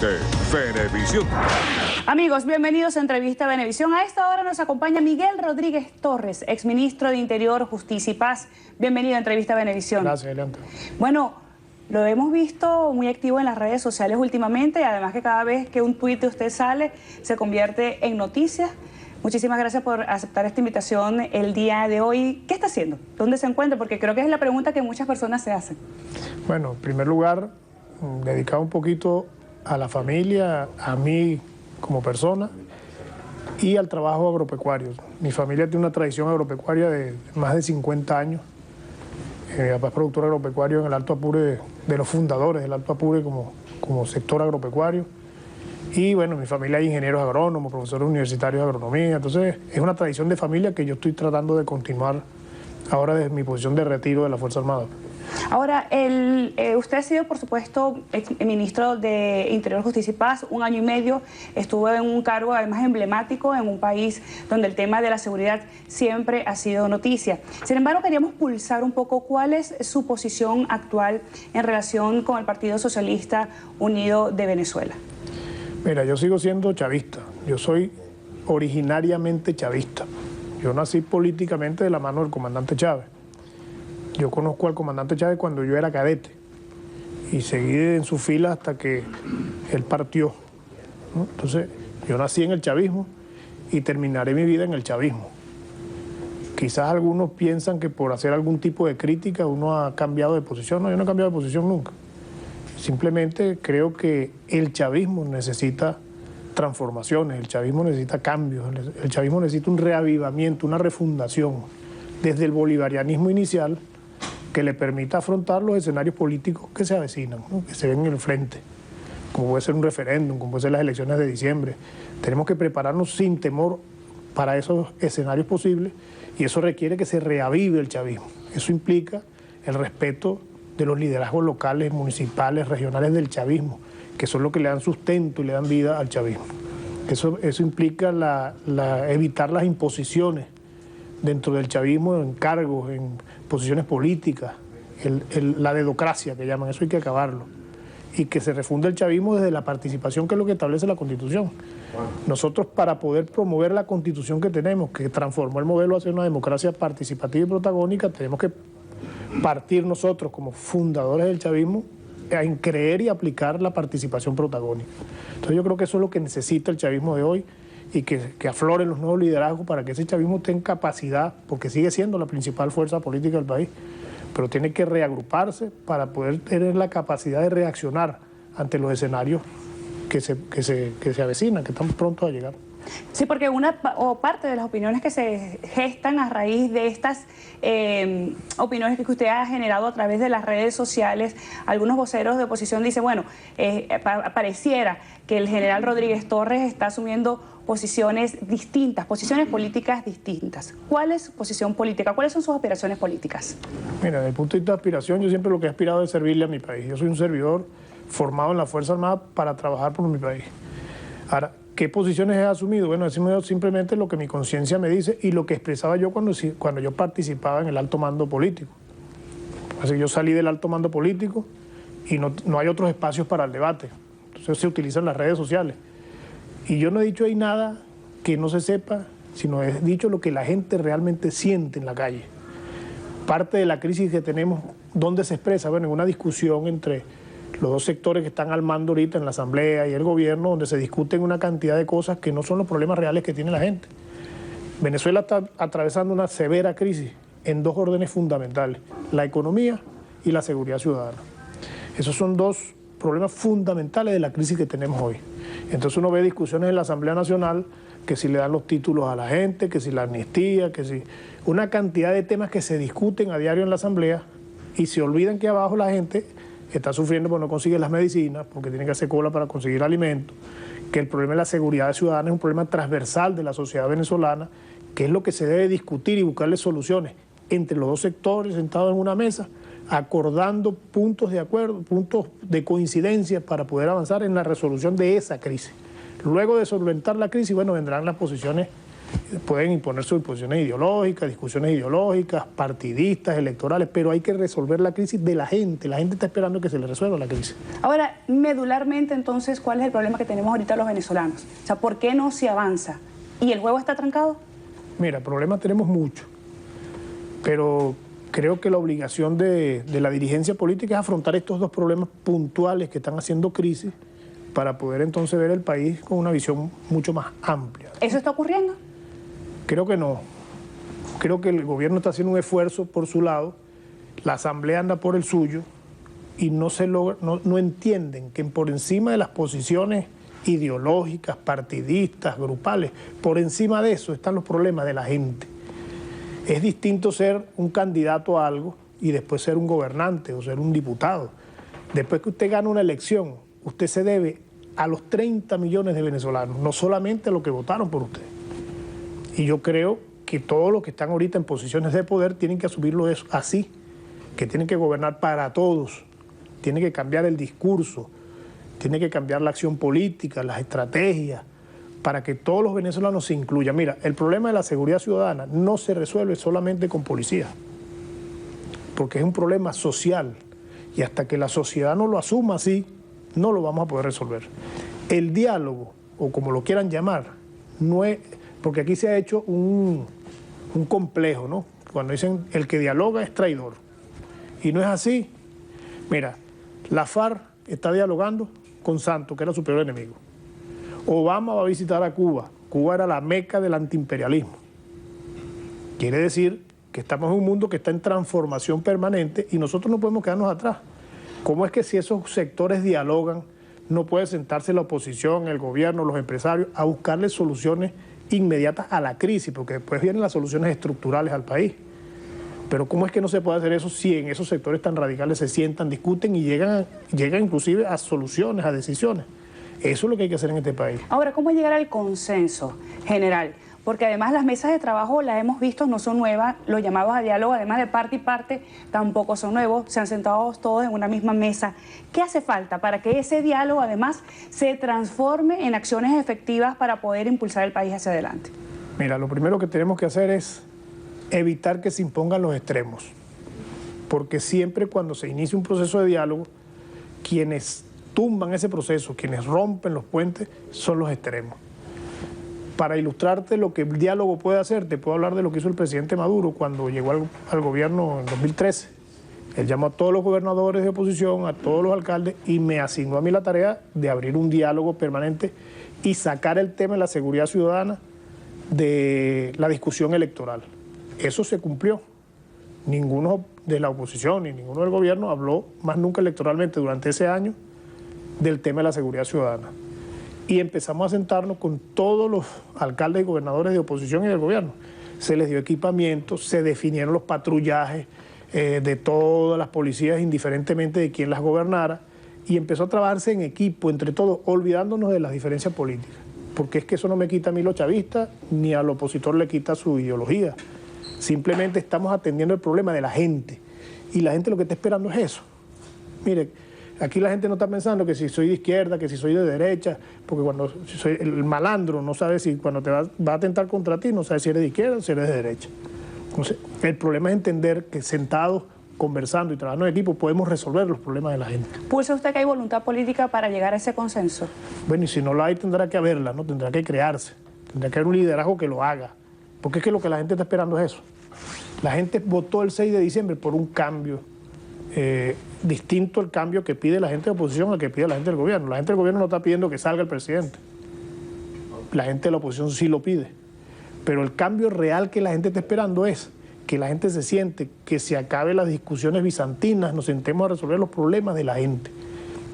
de Venevisión. Amigos, bienvenidos a Entrevista Venevisión. A esta hora nos acompaña Miguel Rodríguez Torres, exministro de Interior, Justicia y Paz. Bienvenido a Entrevista Venevisión. Gracias, Elianta. Bueno, lo hemos visto muy activo en las redes sociales últimamente, además que cada vez que un tuit de usted sale, se convierte en noticia. Muchísimas gracias por aceptar esta invitación el día de hoy. ¿Qué está haciendo? ¿Dónde se encuentra? Porque creo que es la pregunta que muchas personas se hacen. Bueno, en primer lugar, dedicado un poquito a la familia, a mí como persona y al trabajo agropecuario. Mi familia tiene una tradición agropecuaria de más de 50 años. Mi papá es productor agropecuario en el Alto Apure, de los fundadores del Alto Apure como sector agropecuario. Y bueno, mi familia hay ingenieros agrónomos, profesores universitarios de agronomía. Entonces es una tradición de familia que yo estoy tratando de continuar ahora desde mi posición de retiro de la Fuerza Armada. Ahora, usted ha sido, por supuesto, ministro de Interior, Justicia y Paz, 1 año y medio. Estuvo en un cargo además emblemático en un país donde el tema de la seguridad siempre ha sido noticia. Sin embargo, queríamos pulsar un poco cuál es su posición actual en relación con el Partido Socialista Unido de Venezuela. Mira, yo sigo siendo chavista. Yo soy originariamente chavista. Yo nací políticamente de la mano del comandante Chávez. Yo conozco al comandante Chávez cuando yo era cadete y seguí en su fila hasta que él partió, ¿no? Entonces, yo nací en el chavismo y terminaré mi vida en el chavismo. Quizás algunos piensan que por hacer algún tipo de crítica uno ha cambiado de posición. No, yo no he cambiado de posición nunca. Simplemente creo que el chavismo necesita transformaciones, el chavismo necesita cambios, el chavismo necesita un reavivamiento, una refundación desde el bolivarianismo inicial que le permita afrontar los escenarios políticos que se avecinan, ¿no? Que se ven en el frente, como puede ser un referéndum, como puede ser las elecciones de diciembre. Tenemos que prepararnos sin temor para esos escenarios posibles y eso requiere que se reavive el chavismo. Eso implica el respeto de los liderazgos locales, municipales, regionales del chavismo, que son los que le dan sustento y le dan vida al chavismo. Eso implica evitar las imposiciones dentro del chavismo en cargos, en posiciones políticas, la dedocracia que llaman, eso hay que acabarlo. Y que se refunde el chavismo desde la participación, que es lo que establece la Constitución. Nosotros, para poder promover la Constitución que tenemos, que transformó el modelo hacia una democracia participativa y protagónica, tenemos que partir nosotros como fundadores del chavismo en creer y aplicar la participación protagónica. Entonces yo creo que eso es lo que necesita el chavismo de hoy y que afloren los nuevos liderazgos para que ese chavismo tenga capacidad, porque sigue siendo la principal fuerza política del país, pero tiene que reagruparse para poder tener la capacidad de reaccionar ante los escenarios que se avecinan, que están prontos a llegar. Sí, porque parte de las opiniones que se gestan a raíz de estas opiniones que usted ha generado a través de las redes sociales, algunos voceros de oposición dicen, bueno, pareciera que el general Rodríguez Torres está asumiendo posiciones distintas, posiciones políticas distintas. ¿Cuál es su posición política? ¿Cuáles son sus aspiraciones políticas? Mira, desde el punto de vista de aspiración, yo siempre lo que he aspirado es servirle a mi país. Yo soy un servidor formado en la Fuerza Armada para trabajar por mi país. Ahora, ¿qué posiciones he asumido? Bueno, he asumido simplemente lo que mi conciencia me dice y lo que expresaba yo cuando yo participaba en el alto mando político. Así que yo salí del alto mando político y no hay otros espacios para el debate. Entonces se utilizan las redes sociales. Y yo no he dicho ahí nada que no se sepa, sino he dicho lo que la gente realmente siente en la calle. Parte de la crisis que tenemos, ¿dónde se expresa? Bueno, en una discusión entre los dos sectores que están al mando ahorita en la Asamblea y el gobierno, donde se discuten una cantidad de cosas que no son los problemas reales que tiene la gente. Venezuela está atravesando una severa crisis en 2 órdenes fundamentales, la economía y la seguridad ciudadana. Esos son 2 problemas fundamentales de la crisis que tenemos hoy. Entonces uno ve discusiones en la Asamblea Nacional, que si le dan los títulos a la gente, que si la amnistía, que si una cantidad de temas que se discuten a diario en la Asamblea y se olvidan que abajo la gente está sufriendo porque no consigue las medicinas, porque tiene que hacer cola para conseguir alimentos, que el problema de la seguridad ciudadana es un problema transversal de la sociedad venezolana, que es lo que se debe discutir y buscarle soluciones entre los 2 sectores sentados en una mesa, acordando puntos de acuerdo, puntos de coincidencia para poder avanzar en la resolución de esa crisis. Luego de solventar la crisis, bueno, vendrán las posiciones pueden imponer sus posiciones ideológicas, discusiones ideológicas, partidistas, electorales, pero hay que resolver la crisis de la gente. La gente está esperando que se le resuelva la crisis. Ahora, medularmente, entonces, ¿cuál es el problema que tenemos ahorita los venezolanos? O sea, ¿por qué no se avanza? ¿Y el juego está trancado? Mira, problemas tenemos muchos, pero creo que la obligación de la dirigencia política es afrontar estos dos problemas puntuales que están haciendo crisis para poder entonces ver el país con una visión mucho más amplia. ¿Eso está ocurriendo? Creo que no. Creo que el gobierno está haciendo un esfuerzo por su lado, la asamblea anda por el suyo y no entienden que por encima de las posiciones ideológicas, partidistas, grupales, por encima de eso están los problemas de la gente. Es distinto ser un candidato a algo y después ser un gobernante o ser un diputado. Después que usted gana una elección, usted se debe a los 30 millones de venezolanos, no solamente a los que votaron por usted. Y yo creo que todos los que están ahorita en posiciones de poder tienen que asumirlo eso así, que tienen que gobernar para todos, tienen que cambiar el discurso, tienen que cambiar la acción política, las estrategias, para que todos los venezolanos se incluyan. Mira, el problema de la seguridad ciudadana no se resuelve solamente con policía, porque es un problema social, y hasta que la sociedad no lo asuma así, no lo vamos a poder resolver. El diálogo, o como lo quieran llamar, no es, porque aquí se ha hecho un complejo, ¿no? Cuando dicen el que dialoga es traidor. Y no es así. Mira, la FARC está dialogando con Santos, que era su peor enemigo. Obama va a visitar a Cuba. Cuba era la meca del antiimperialismo. Quiere decir que estamos en un mundo que está en transformación permanente y nosotros no podemos quedarnos atrás. ¿Cómo es que si esos sectores dialogan, no puede sentarse la oposición, el gobierno, los empresarios, a buscarle soluciones inmediatas a la crisis? Porque después vienen las soluciones estructurales al país. Pero ¿cómo es que no se puede hacer eso si en esos sectores tan radicales se sientan, discuten y llegan inclusive a soluciones, a decisiones? Eso es lo que hay que hacer en este país. Ahora, ¿cómo llegar al consenso general? Porque además las mesas de trabajo, las hemos visto, no son nuevas, los llamados a diálogo, además de parte y parte, tampoco son nuevos, se han sentado todos en una misma mesa. ¿Qué hace falta para que ese diálogo además se transforme en acciones efectivas para poder impulsar el país hacia adelante? Mira, lo primero que tenemos que hacer es evitar que se impongan los extremos, porque siempre cuando se inicia un proceso de diálogo, quienes tumban ese proceso, quienes rompen los puentes, son los extremos. Para ilustrarte lo que el diálogo puede hacer, te puedo hablar de lo que hizo el presidente Maduro cuando llegó al gobierno en 2013. Él llamó a todos los gobernadores de oposición, a todos los alcaldes, y me asignó a mí la tarea de abrir un diálogo permanente y sacar el tema de la seguridad ciudadana de la discusión electoral. Eso se cumplió. Ninguno de la oposición ni ninguno del gobierno habló más nunca electoralmente durante ese año del tema de la seguridad ciudadana. Y empezamos a sentarnos con todos los alcaldes y gobernadores de oposición y del gobierno. Se les dio equipamiento, se definieron los patrullajes de todas las policías, indiferentemente de quién las gobernara, y empezó a trabajarse en equipo, entre todos, olvidándonos de las diferencias políticas. Porque es que eso no me quita a mí los chavistas, ni al opositor le quita su ideología. Simplemente estamos atendiendo el problema de la gente. Y la gente lo que está esperando es eso. Mire, aquí la gente no está pensando que si soy de izquierda, que si soy de derecha, porque cuando soy el malandro no sabe si cuando te va a atentar contra ti, no sabe si eres de izquierda o si eres de derecha. Entonces, el problema es entender que sentados, conversando y trabajando en equipo podemos resolver los problemas de la gente. ¿Pulsa usted que hay voluntad política para llegar a ese consenso? Bueno, y si no la hay, tendrá que haberla, ¿no? Tendrá que crearse, tendrá que haber un liderazgo que lo haga, porque es que lo que la gente está esperando es eso. La gente votó el 6 de diciembre por un cambio, distinto al cambio que pide la gente de oposición al que pide la gente del gobierno. La gente del gobierno no está pidiendo que salga el presidente. La gente de la oposición sí lo pide. Pero el cambio real que la gente está esperando es que la gente se siente, que se acaben las discusiones bizantinas, nos sentemos a resolver los problemas de la gente.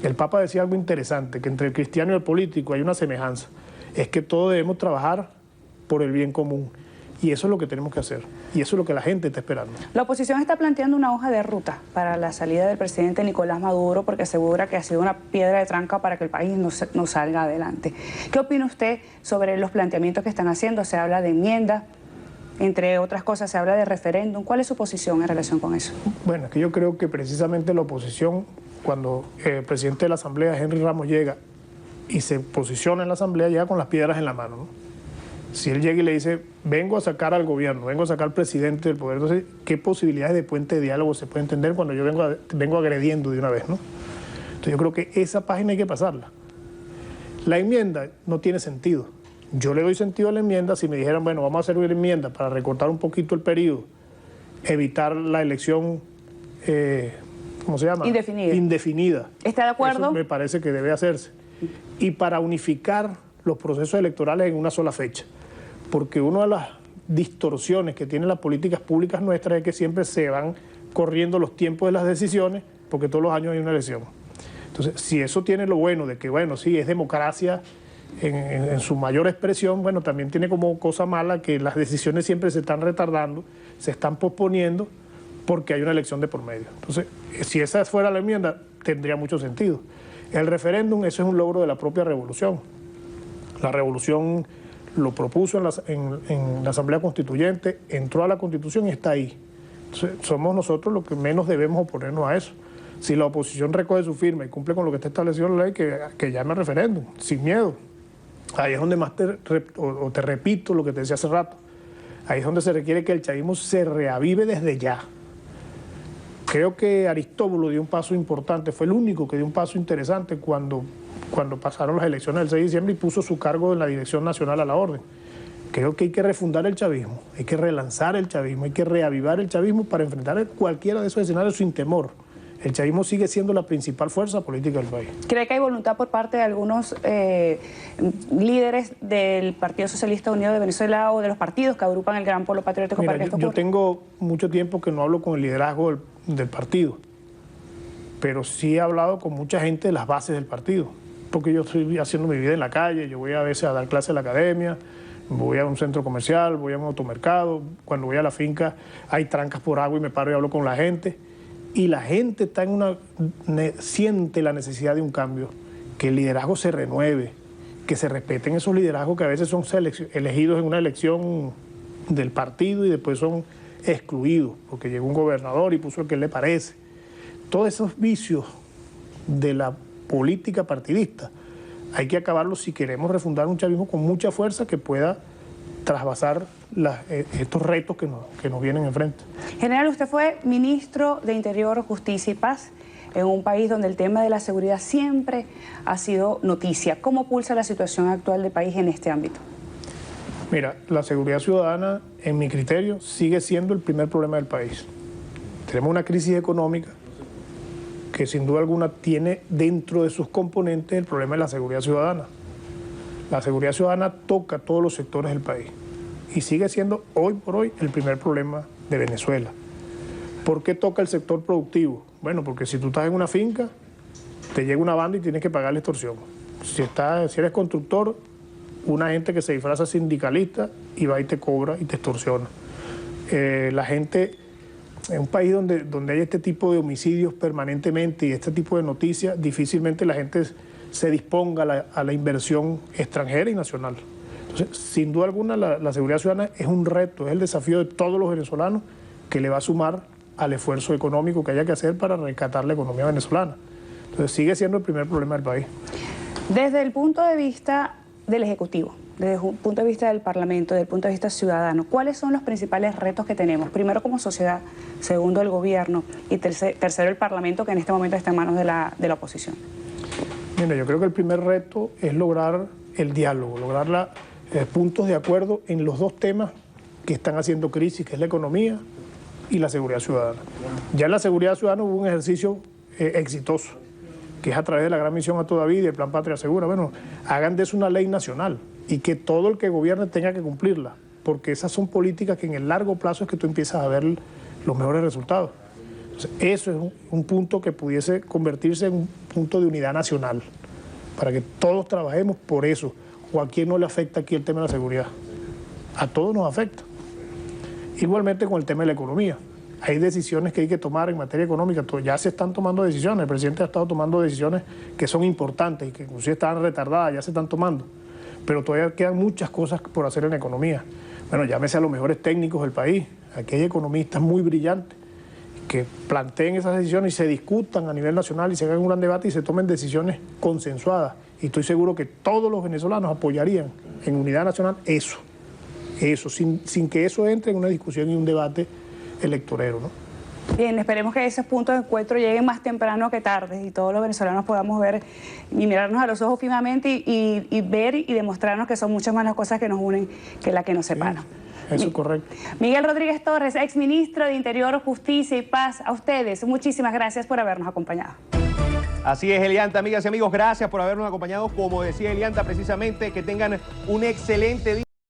El Papa decía algo interesante, que entre el cristiano y el político hay una semejanza. Es que todos debemos trabajar por el bien común. Y eso es lo que tenemos que hacer. Y eso es lo que la gente está esperando. La oposición está planteando una hoja de ruta para la salida del presidente Nicolás Maduro porque asegura que ha sido una piedra de tranca para que el país no salga adelante. ¿Qué opina usted sobre los planteamientos que están haciendo? Se habla de enmienda, entre otras cosas se habla de referéndum. ¿Cuál es su posición en relación con eso? Bueno, es que yo creo que precisamente la oposición, cuando el presidente de la Asamblea, Henry Ramos, llega y se posiciona en la Asamblea, llega con las piedras en la mano, ¿no? Si él llega y le dice, vengo a sacar al gobierno, vengo a sacar al presidente del poder, entonces, ¿qué posibilidades de puente de diálogo se puede entender cuando yo vengo agrediendo de una vez, ¿no? Entonces yo creo que esa página hay que pasarla. La enmienda no tiene sentido. Yo le doy sentido a la enmienda si me dijeran, bueno, vamos a hacer una enmienda para recortar un poquito el periodo, evitar la elección, ¿cómo se llama? Indefinida. ¿Está de acuerdo? Eso me parece que debe hacerse. Y para unificar los procesos electorales en una sola fecha. Porque una de las distorsiones que tienen las políticas públicas nuestras es que siempre se van corriendo los tiempos de las decisiones porque todos los años hay una elección. Entonces, si eso tiene lo bueno de que, bueno, sí, es democracia en su mayor expresión, bueno, también tiene como cosa mala que las decisiones siempre se están retardando, se están posponiendo porque hay una elección de por medio. Entonces, si esa fuera la enmienda, tendría mucho sentido. El referéndum, eso es un logro de la propia revolución. La revolución lo propuso en la Asamblea Constituyente, entró a la Constitución y está ahí. Entonces, somos nosotros los que menos debemos oponernos a eso. Si la oposición recoge su firma y cumple con lo que está establecido en la ley, que llame al referéndum, sin miedo. Ahí es donde más te repito lo que te decía hace rato. Ahí es donde se requiere que el chavismo se reavive desde ya. Creo que Aristóbulo dio un paso importante, fue el único que dio un paso interesante cuando pasaron las elecciones del 6 de diciembre y puso su cargo en la Dirección Nacional a la Orden. Creo que hay que refundar el chavismo, hay que relanzar el chavismo, hay que reavivar el chavismo para enfrentar cualquiera de esos escenarios sin temor. El chavismo sigue siendo la principal fuerza política del país. ¿Cree que hay voluntad por parte de algunos líderes del Partido Socialista Unido de Venezuela o de los partidos que agrupan el Gran Polo Patriótico para que esto ocurra? Yo tengo mucho tiempo que no hablo con el liderazgo del partido, pero sí he hablado con mucha gente de las bases del partido, porque yo estoy haciendo mi vida en la calle, yo voy a veces a dar clases en la academia, voy a un centro comercial, voy a un automercado, cuando voy a la finca hay trancas por agua y me paro y hablo con la gente. Y la gente está siente la necesidad de un cambio, que el liderazgo se renueve, que se respeten esos liderazgos que a veces son elegidos en una elección del partido y después son excluidos, porque llegó un gobernador y puso el que le parece. Todos esos vicios de la política partidista hay que acabarlos si queremos refundar un chavismo con mucha fuerza que pueda trasvasar estos retos que nos vienen enfrente. General, usted fue ministro de Interior, Justicia y Paz en un país donde el tema de la seguridad siempre ha sido noticia. ¿Cómo pulsa la situación actual del país en este ámbito? Mira, la seguridad ciudadana, en mi criterio, sigue siendo el primer problema del país. Tenemos una crisis económica que sin duda alguna tiene dentro de sus componentes el problema de la seguridad ciudadana. La seguridad ciudadana toca todos los sectores del país y sigue siendo hoy por hoy el primer problema de Venezuela. ¿Por qué toca el sector productivo? Bueno, porque si tú estás en una finca, te llega una banda y tienes que pagar la extorsión. Si eres constructor, una gente que se disfraza sindicalista y va y te cobra y te extorsiona. La gente, en un país donde hay este tipo de homicidios permanentemente y este tipo de noticias, difícilmente la gente se disponga a la inversión extranjera y nacional. Entonces, sin duda alguna, la seguridad ciudadana es un reto, es el desafío de todos los venezolanos que le va a sumar al esfuerzo económico que haya que hacer para rescatar la economía venezolana. Entonces, sigue siendo el primer problema del país. Desde el punto de vista del Ejecutivo, desde el punto de vista del Parlamento, desde el punto de vista ciudadano, ¿cuáles son los principales retos que tenemos? Primero, como sociedad, segundo, el gobierno y tercero, el Parlamento, que en este momento está en manos de la oposición. Mira, yo creo que el primer reto es lograr el diálogo, lograr puntos de acuerdo en los dos temas que están haciendo crisis, que es la economía y la seguridad ciudadana. Ya en la seguridad ciudadana hubo un ejercicio exitoso, que es a través de la Gran Misión A Toda Vida y el Plan Patria Segura. Bueno, hagan de eso una ley nacional y que todo el que gobierne tenga que cumplirla, porque esas son políticas que en el largo plazo es que tú empiezas a ver los mejores resultados. Entonces, eso es un punto que pudiese convertirse en un punto de unidad nacional, para que todos trabajemos por eso. ¿O a quién no le afecta aquí el tema de la seguridad? A todos nos afecta. Igualmente con el tema de la economía. Hay decisiones que hay que tomar en materia económica. Ya se están tomando decisiones. El presidente ha estado tomando decisiones que son importantes y que inclusive estaban retardadas, ya se están tomando. Pero todavía quedan muchas cosas por hacer en la economía. Bueno, llámese a los mejores técnicos del país. Aquí hay economistas muy brillantes que planteen esas decisiones y se discutan a nivel nacional y se hagan un gran debate y se tomen decisiones consensuadas. Y estoy seguro que todos los venezolanos apoyarían en unidad nacional eso. eso, sin que eso entre en una discusión y un debate electorero, ¿no? Bien, esperemos que esos puntos de encuentro lleguen más temprano que tarde y todos los venezolanos podamos ver y mirarnos a los ojos firmemente y ver y demostrarnos que son muchas más las cosas que nos unen que las que nos separan. Sí, eso es correcto. Miguel Rodríguez Torres, exministro de Interior, Justicia y Paz, a ustedes muchísimas gracias por habernos acompañado. Así es, Elianta, amigas y amigos, gracias por habernos acompañado. Como decía Elianta, precisamente, que tengan un excelente día.